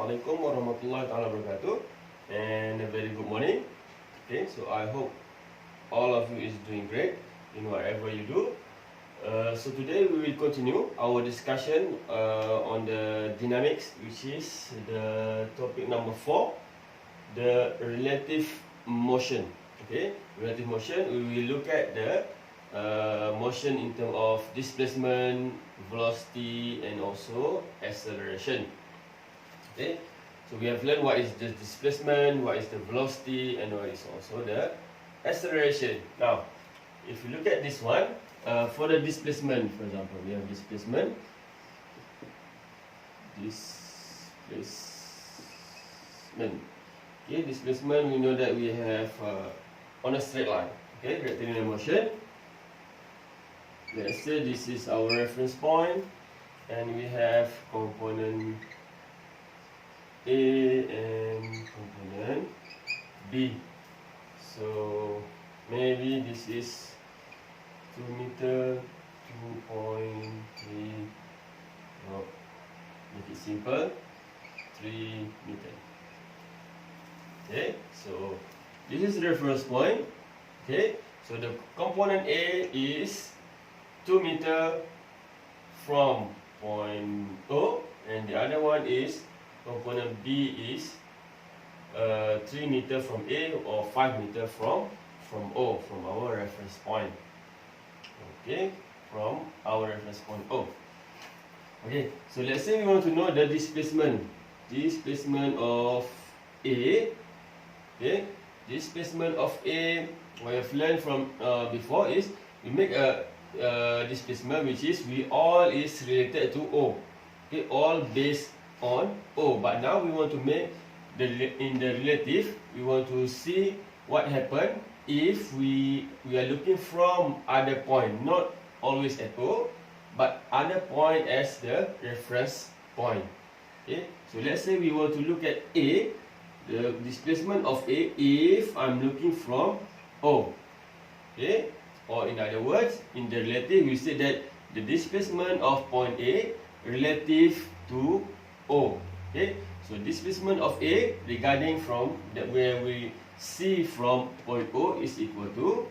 Assalamualaikum warahmatullahi wabarakatuh, and a very good morning. Okay, so I hope all of you is doing great in whatever you do. So today we will continue our discussion on the dynamics, which is the topic number 4, the relative motion. Okay, relative motion, we will look at the motion in terms of displacement, velocity, and also acceleration. Okay, so we have learned what is the displacement, what is the velocity, and what is also the acceleration. Now, if you look at this one, for the displacement, for example, we have displacement. Okay, displacement, we know that we have on a straight line. Okay, rectilinear motion. Let's say this is our reference point, and we have component A and component B. So maybe this is 2 meter, 2.3, no, make it simple, 3 meter. Okay, so this is the reference point. Okay, so the component A is 2 meter from point O, and the other one is component B is 3 meter from A or 5 meter from O, from our reference point. Okay, from our reference point O. Okay, so let's say we want to know the displacement of A. Okay, displacement of A, what we have learned from before is we make a displacement which is all is related to O. Okay, all based on O, but now we want to make in the relative, we want to see what happen if we are looking from other point, not always at O, but other point as the reference point. Okay, so let's say we want to look at A, the displacement of A if I'm looking from O. Okay, or in other words, in the relative, we say that the displacement of point A relative to O. Okay, so displacement of A regarding from that where we see from point O is equal to,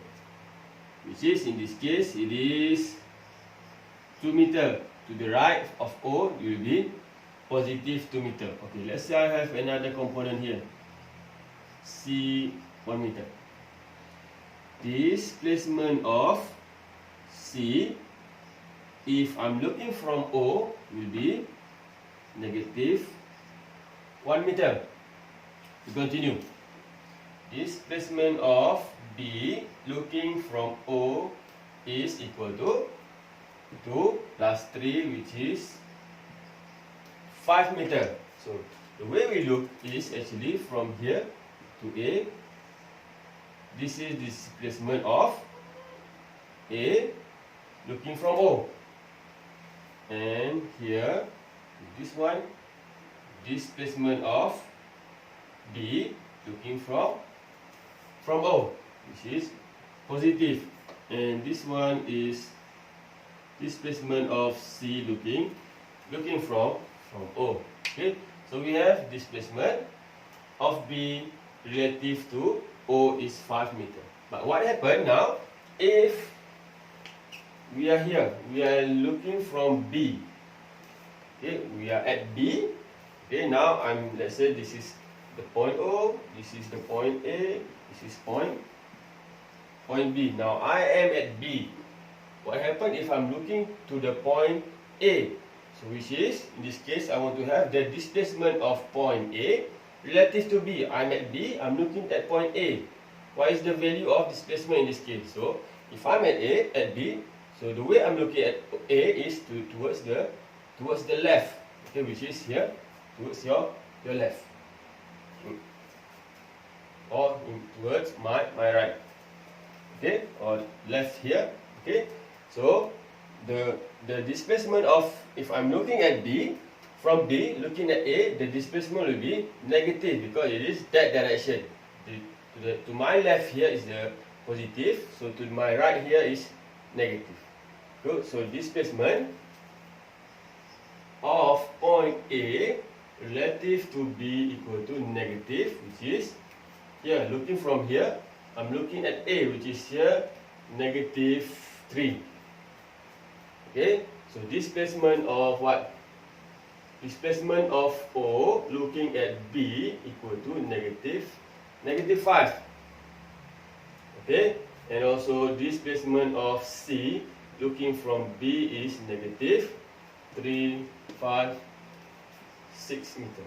which is in this case it is 2 meter to the right of O, it will be positive 2 meter. Okay, let's say I have another component here, C 1 meter. Displacement of C if I'm looking from O will be negative 1 meter. We continue. Displacement of B looking from O is equal to 2 plus 3, which is 5 meter. So the way we look is actually from here to A. This is displacement of A looking from O. And here, this one, displacement of B looking from O, which is positive. And this one is displacement of C looking from O. Okay, so we have displacement of B relative to O is 5 meter. But what happened now if we are here, we are looking from B. Okay, we are at B. Okay, now let's say this is the point O, this is the point A, this is point B. Now I am at B. What happened if I'm looking to the point A? So which is, in this case, I want to have the displacement of point A relative to B. I'm at B, I'm looking at point A. What is the value of displacement in this case? So if I'm at B, so the way I'm looking at A is towards the left. Okay, which is here, towards your left, or towards my right. Okay, or left here. Okay, so the displacement of, if I'm looking at B, from B looking at A, the displacement will be negative because it is that direction. To my left here is the positive, so to my right here is negative. Good. So displacement of point A relative to B equal to negative, which is here, looking from here, I'm looking at A, which is here, negative 3. Okay, so displacement of what? Displacement of O looking at B equal to negative 5. Okay, and also displacement of C looking from B is negative 3, 5, 6 meter.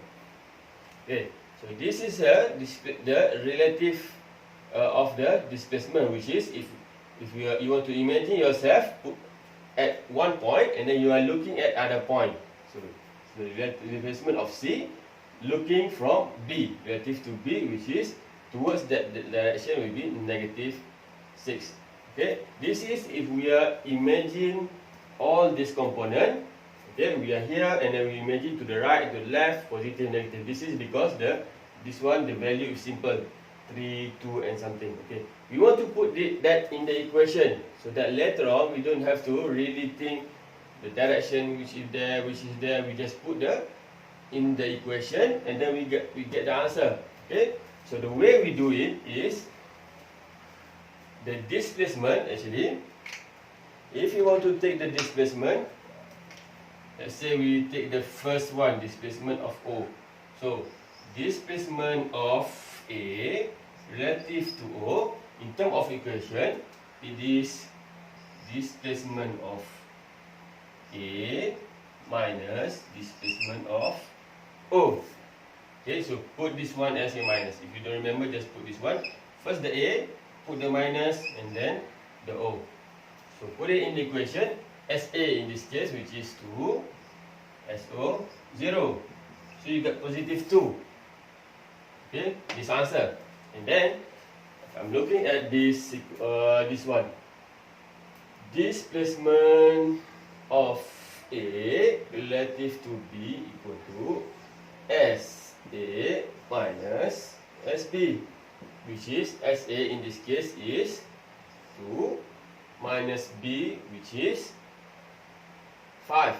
Okay, so this is the relative of the displacement, which is if you want to imagine yourself at one point and then you are looking at other point. So the displacement of C looking from B relative to B, which is towards that direction, will be negative 6. Okay, this is if we are imagine all this component. Okay, we are here and then we imagine to the right, to the left, positive, negative. This is because this one the value is simple, 3, 2 and something. Okay, we want to put that in the equation so that later on we don't have to really think the direction which is there. We just put in the equation and then we get the answer. Okay, so the way we do it is the displacement. Actually, if you want to take the displacement, let's say we take the first one, displacement of O. So displacement of A relative to O, in terms of equation, it is displacement of A minus displacement of O. Okay, so put this one as a minus. If you don't remember, just put this one. First the A, put the minus, and then the O. So put it in the equation. SA in this case, which is 2, SO 0. So you get positive 2. Okay, this answer. And then if I'm looking at this one, displacement of A relative to B equal to SA minus SB, which is SA in this case is 2 minus B, which is 5.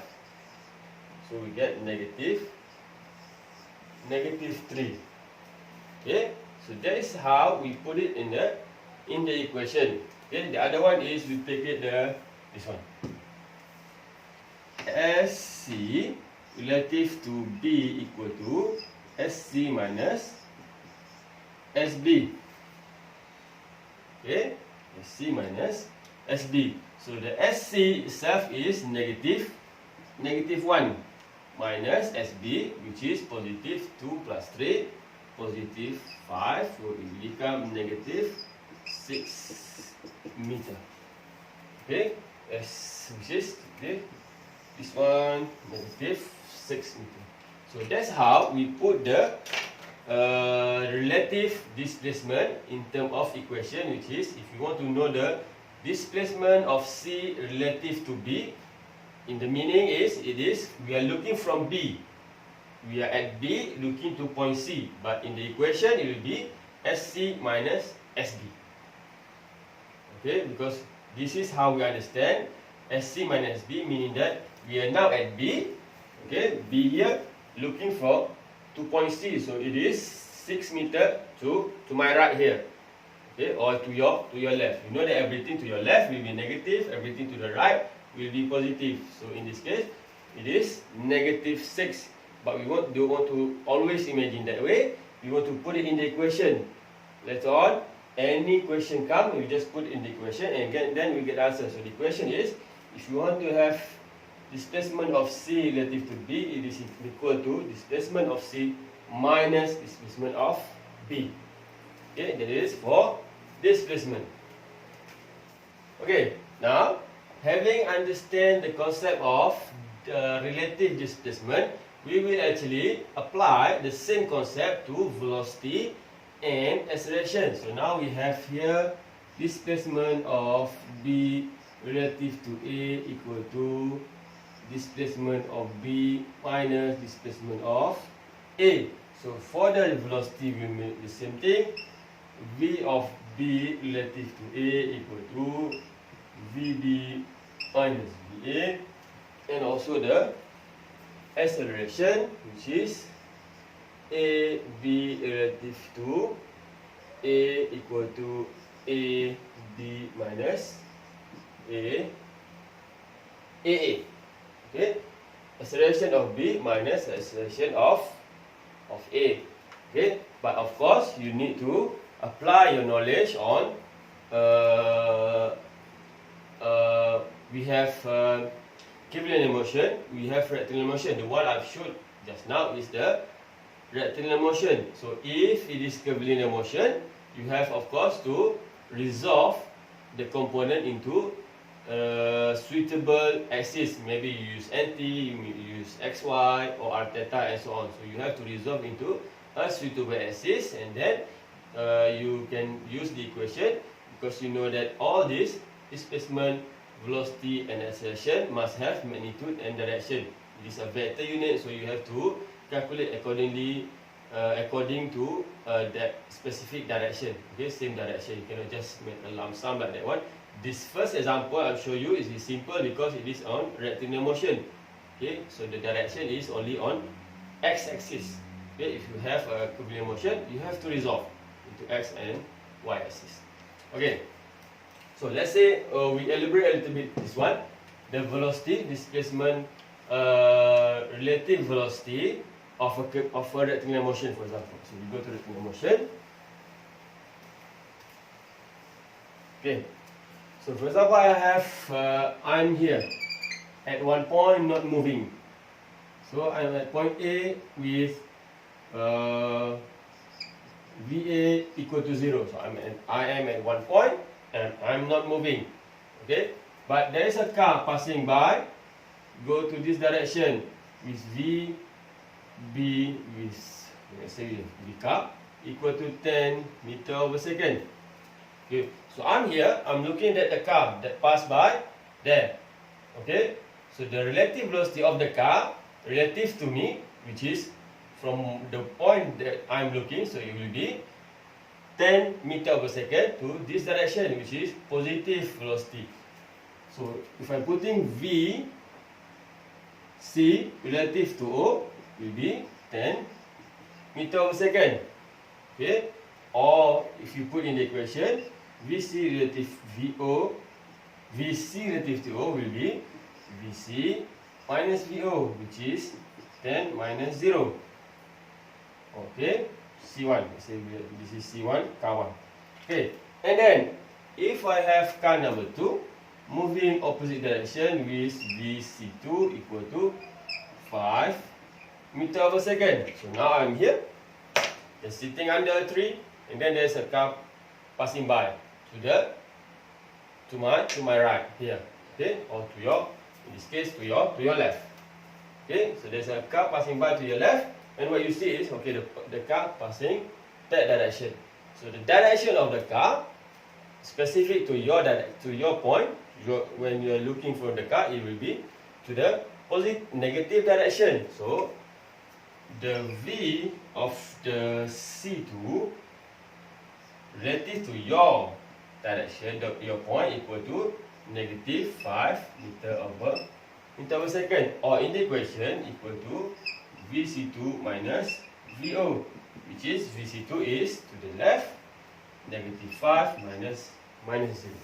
So we get negative 3. Okay, so that is how we put it in the equation. Okay, the other one is we take it this one. SC relative to B equal to SC minus SB. Okay, SC minus SB. So the SC itself is negative 1 minus SB, which is positive 2 plus 3, positive 5. So it will become negative 6 meter. Okay, which is okay, this one negative 6 meter. So that's how we put the relative displacement in terms of equation, which is if you want to know the displacement of C relative to B, in the meaning is we are looking from B. We are at B looking to point C, but in the equation it will be SC minus SB. Okay, because this is how we understand SC minus SB, meaning that we are now at B. Okay, B here looking for to point C, so it is 6 meter to my right here. Okay, or to your left. You know that everything to your left will be negative, everything to the right will be positive. So in this case, it is negative 6. But we don't want to always imagine that way. We want to put it in the equation. Later on, any question come, we just put it in the equation and then we get the answer. So the equation is, if you want to have displacement of C relative to B, it is equal to displacement of C minus displacement of B. Okay, that is for displacement. Okay, now having understand the concept of the relative displacement, we will actually apply the same concept to velocity and acceleration. So now we have here displacement of B relative to A equal to displacement of B minus displacement of A. So for the velocity we make the same thing. V of B relative to A equal to VB minus VA, and also the acceleration, which is AB relative to A equal to AB minus AA. Okay, acceleration of B minus acceleration of A. Okay, but of course you need to apply your knowledge on we have curvilinear motion, we have rectilinear motion. The one I've showed just now is the rectilinear motion. So if it is curvilinear motion, you have of course to resolve the component into suitable axis. Maybe you use NT, you use XY or R theta and so on. So you have to resolve into a suitable axis, and then you can use the equation, because you know that all this displacement, velocity and acceleration must have magnitude and direction. It is a vector unit, so you have to calculate accordingly according to that specific direction. Okay, same direction. You cannot just make a lump sum like that one. This first example I'll show you is simple because it is on rectilinear motion. Okay, so the direction is only on x-axis. Okay, if you have a curvilinear motion, you have to resolve into x and y axis. Okay, so let's say we elaborate a little bit this one. The velocity, displacement, relative velocity of a rectilinear motion, for example. So we go to rectilinear motion. Okay, so for example, I have I'm here at one point, not moving. So I'm at point A with VA equal to 0. So I am at one point and I'm not moving. Okay, but there is a car passing by. Go to this direction with VB with, let's say, V car equal to 10 meter over second. Okay, so I'm here, I'm looking at the car that passed by there. Okay, so the relative velocity of the car relative to me, which is from the point that I'm looking, so it will be 10 meter per second to this direction, which is positive velocity. So if I'm putting V C relative to O, will be 10 meter per second. Okay, or if you put in the equation, VC relative VO, VC relative to O will be VC minus VO, which is 10 minus 0. Okay, C1. Let's say this is C1, car 1. Okay, and then if I have car number 2 moving opposite direction with VC2 equal to 5 meter per second. So now I'm here, just sitting under a tree, and then there's a car passing by to my right here. Okay, or to your, in this case, to your left. Okay, so there's a car passing by to your left, and what you see is, okay, the car passing that direction. So the direction of the car, specific to your point, when you are looking for the car, it will be to the negative direction. So the V of the C2 relative to your direction, your point, equal to negative 5 meter per second, or in the equation equal to VC2 minus VO, which is VC2 is to the left, negative 5 minus 0.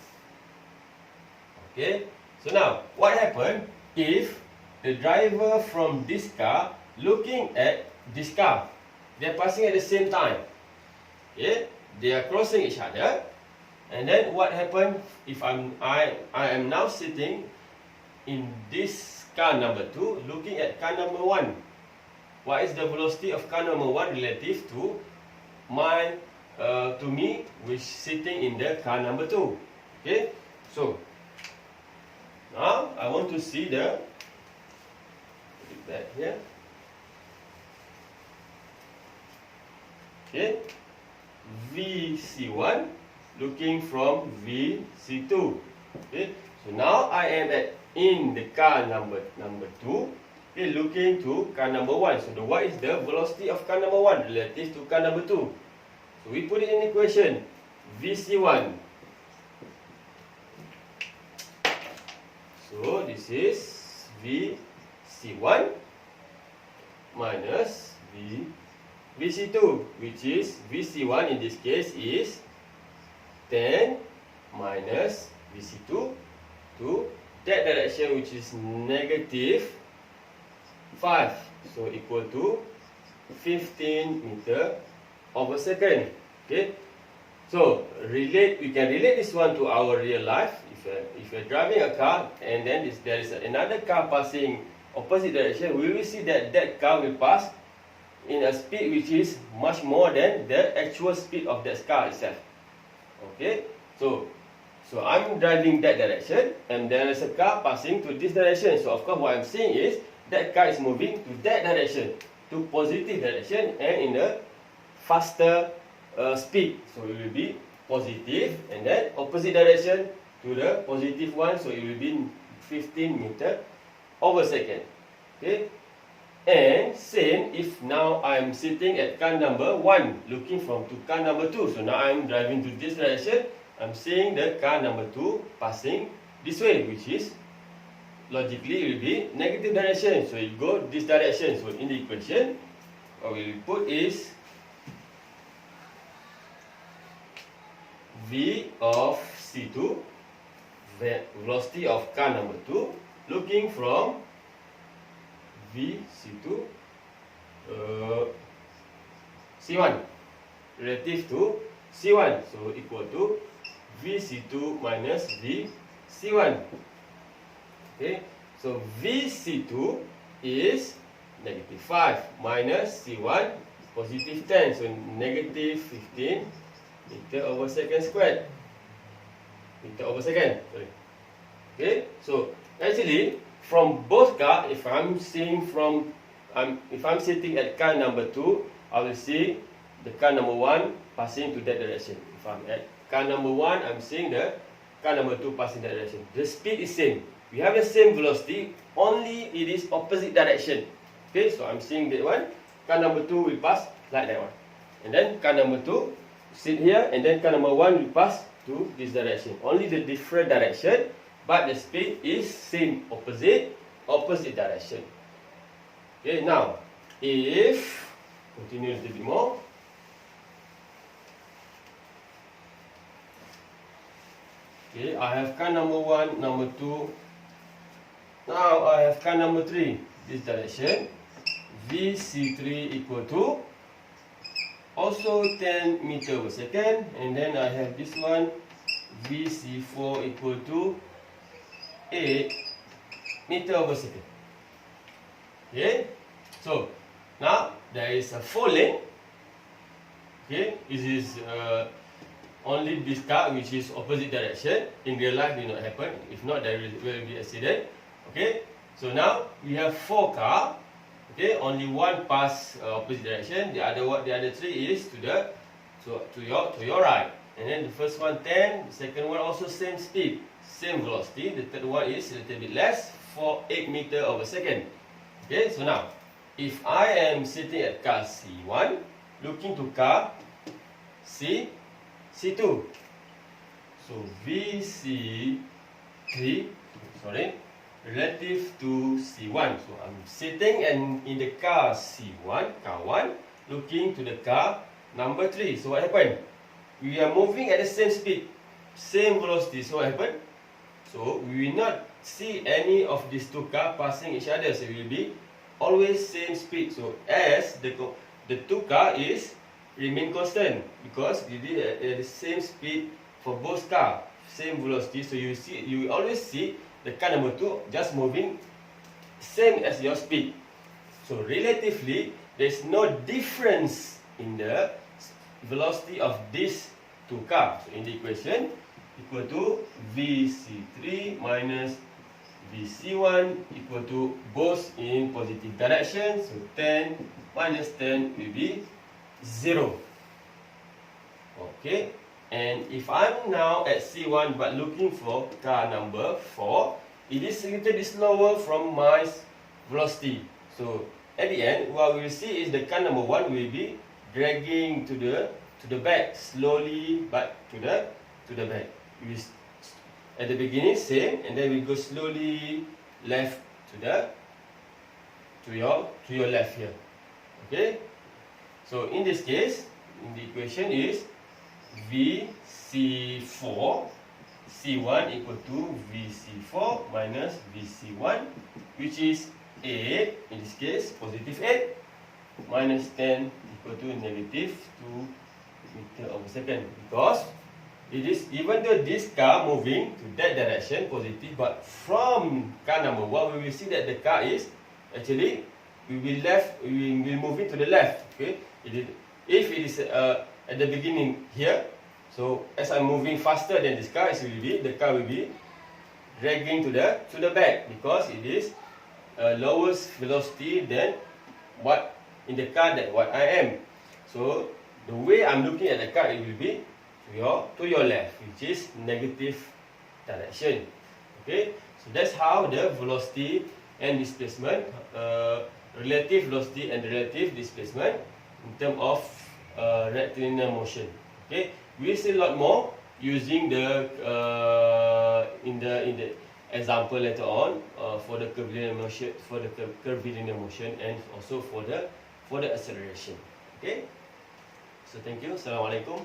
Okay, so now what happened if the driver from this car looking at this car, they are passing at the same time. Okay, they are crossing each other, and then what happened if I am now sitting in this car number 2 looking at car number 1. What is the velocity of car number 1 relative to me, which sitting in the car number 2? Okay, so now I want to see the, put it back here. Okay, VC1 looking from VC2. Okay, so now I am in the car number 2. Okay, looking to car number 1. So what is the velocity of car number 1 relative to car number 2? So we put it in equation. VC1. So this is VC1 minus VC2, which is VC1 in this case is 10 minus VC2 to that direction, which is negative 5. So equal to 15 meter over second. Okay. So we can relate this one to our real life. If you're driving a car and then there is another car passing opposite direction, we will see that that car will pass in a speed which is much more than the actual speed of that car itself. Okay, so I'm driving that direction and there is a car passing to this direction. So of course what I'm saying is that car is moving to that direction, to positive direction and in a faster speed. So it will be positive and then opposite direction to the positive one. So it will be 15 meter over second. Okay. And same if now I'm sitting at car number 1 looking from to car number 2. So now I'm driving to this direction. I'm seeing the car number 2 passing this way, which is logically it will be negative direction. So it go this direction. So in the equation, what we will put is V of C2, velocity of car number 2, looking from VC2 C1 relative to C1, so equal to VC2 minus VC1. Okay, so VC2 is negative 5 minus C1 positive 10, so negative 15 meter over second squared. Meter over second, sorry. Okay, so actually from both car, if I'm sitting at car number 2, I will see the car number 1 passing to that direction. If I'm at car number 1, I'm seeing the car number 2 passing that direction. The speed is same. We have the same velocity, only it is opposite direction. Okay, so I'm seeing that one. Car number 2 will pass like that one. And then car number 2 sit here, and then car number 1 will pass to this direction. Only the different direction, but the speed is same, opposite direction. Okay, now if continue a little bit more. Okay, I have car number 1, number 2. Now I have car number 3, this direction. VC3 equal to also 10 meter per second, and then I have this one, VC4 equal to 8 meter per second. Okay, so now there is a 4 lane. Okay, this is only this car which is opposite direction. In real life will not happen. If not, there will be accident. Okay, so now we have 4 car. Okay, only one pass opposite direction. The other 3 is to your right. And then the first one 10, the second one also same speed, same velocity. The third one is a little bit less, for 8 meter over second. Okay, so now if I am sitting at car C1 looking to car C2, so VC3 relative to C1. So I'm sitting in the car C1, car 1, looking to the car number 3. So what happened? We are moving at the same speed, same velocity. So what happened? So we will not see any of these 2 cars passing each other. So it will be always same speed. So as the 2 car is remain constant, because we did at the same speed for both cars, same velocity. So you will always see the car number 2 just moving same as your speed. So relatively, there's no difference in the velocity of these 2 cars. So in the equation, equal to VC3 minus VC1 equal to both in positive direction. So 10 minus 10 will be 0. Okay. And if I'm now at C1 but looking for car number 4, it is a little bit slower from my velocity. So at the end, what we will see is the car number 1 will be dragging to the back slowly, but to the back. At the beginning same, and then we go slowly left to your left here. Okay. So in this case, in the equation is VC4 C1 equal to VC4 minus VC1, which is 8, in this case positive 8, minus 10 equal to negative 2 meter per second, because it is, even though this car moving to that direction positive, but from car number 1 we will see that the car is actually we will move it to the left. Okay, if it is at the beginning here, so as I'm moving faster than this car, the car will be dragging to the back, because it is lowest velocity than what in the car that what I am. So the way I'm looking at the car, it will be to your left, which is negative direction. Okay, so that's how the velocity and displacement, relative velocity and relative displacement in terms of rectilinear motion. Okay, we will see a lot more using the in the example later on for the curvilinear motion, and also for the acceleration. Okay, so thank you. Assalamualaikum.